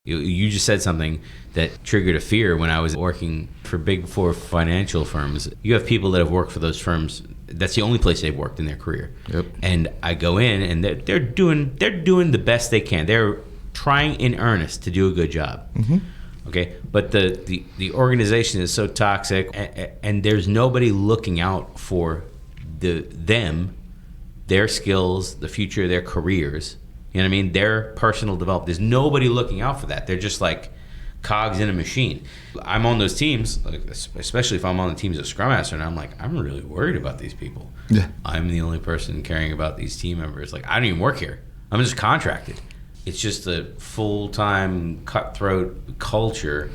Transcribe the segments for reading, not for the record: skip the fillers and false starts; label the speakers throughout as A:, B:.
A: You just said something that triggered a fear when I was working for big four financial firms. You have people that have worked for those firms. That's the only place they've worked in their career.
B: Yep.
A: And I go in and they're doing the best they can. They're trying in earnest to do a good job.
B: Mm-hmm.
A: Okay, but the organization is so toxic, and there's nobody looking out for their skills, the future of their careers. You know what I mean? Their personal development. There's nobody looking out for that. They're just like cogs in a machine. I'm on those teams, like, especially if I'm on the teams of Scrum Master, and I'm like, I'm really worried about these people.
B: Yeah.
A: I'm the only person caring about these team members. Like, I don't even work here. I'm just contracted. It's just a full-time cutthroat culture.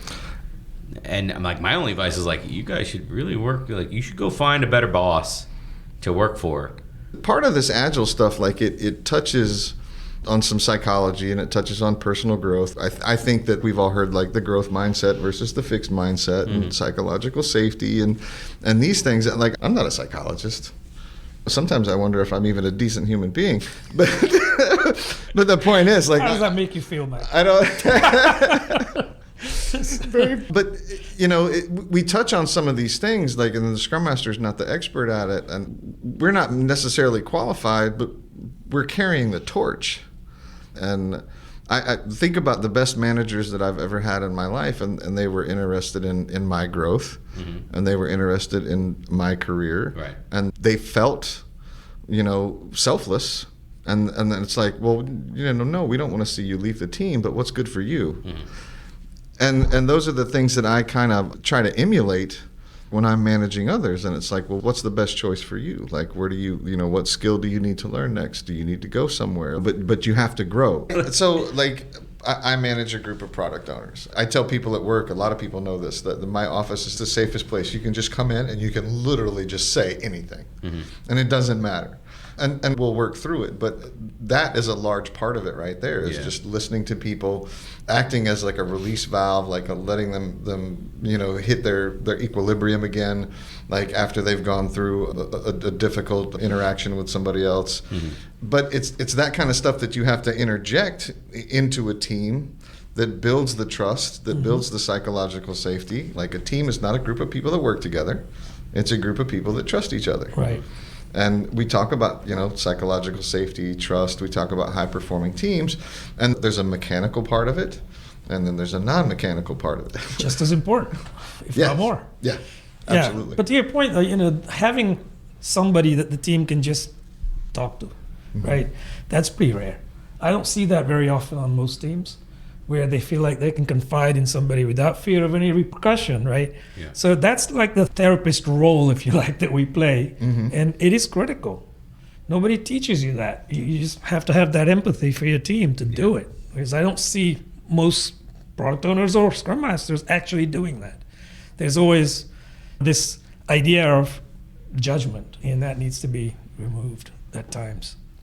A: And I'm like, my only advice is like, you guys should really work. Like, you should go find a better boss to work for.
B: Part of this Agile stuff, like it touches on some psychology and it touches on personal growth. I think that we've all heard like the growth mindset versus the fixed mindset, and psychological safety and these things. Like, I'm not a psychologist. Sometimes I wonder if I'm even a decent human being. But but the point is, like,
C: how does that make you feel, Mike?
B: I don't. But you know, we touch on some of these things, like, and the Scrum Master is not the expert at it, and we're not necessarily qualified, but we're carrying the torch. And I think about the best managers that I've ever had in my life, and they were interested in my growth, and they were interested in my career,
A: Right.
B: and they felt, you know, selfless. And then it's like, well, you know, no, we don't want to see you leave the team, but what's good for you? And those are the things that I kind of try to emulate when I'm managing others. And it's like, well, what's the best choice for you? Like, where do you know, what skill do you need to learn next? Do you need to go somewhere? But you have to grow. So, like, I manage a group of product owners. I tell people at work, a lot of people know this, that my office is the safest place. You can just come in and you can literally just say anything. And it doesn't matter. And we'll work through it. But that is a large part of it right there, is just listening to people, acting as like a release valve, like letting them you know, hit their equilibrium again, like after they've gone through a difficult interaction with somebody else. But it's that kind of stuff that you have to interject into a team that builds the trust, that builds the psychological safety. Like, a team is not a group of people that work together. It's a group of people that trust each other.
C: Right.
B: And we talk about, you know, psychological safety, trust. We talk about high-performing teams. And there's a mechanical part of it, and then there's a non-mechanical part of it.
C: Just as important, if not more.
B: Yeah, absolutely.
C: Yeah, but to your point, you know, having somebody that the team can just talk to, right? That's pretty rare. I don't see that very often on most teams, where they feel like they can confide in somebody without fear of any repercussion, right?
A: Yeah.
C: So that's like the therapist role, if you like, that we play. And it is critical. Nobody teaches you that. You just have to have that empathy for your team to do it. Because I don't see most product owners or Scrum Masters actually doing that. There's always this idea of judgment, and that needs to be removed at times.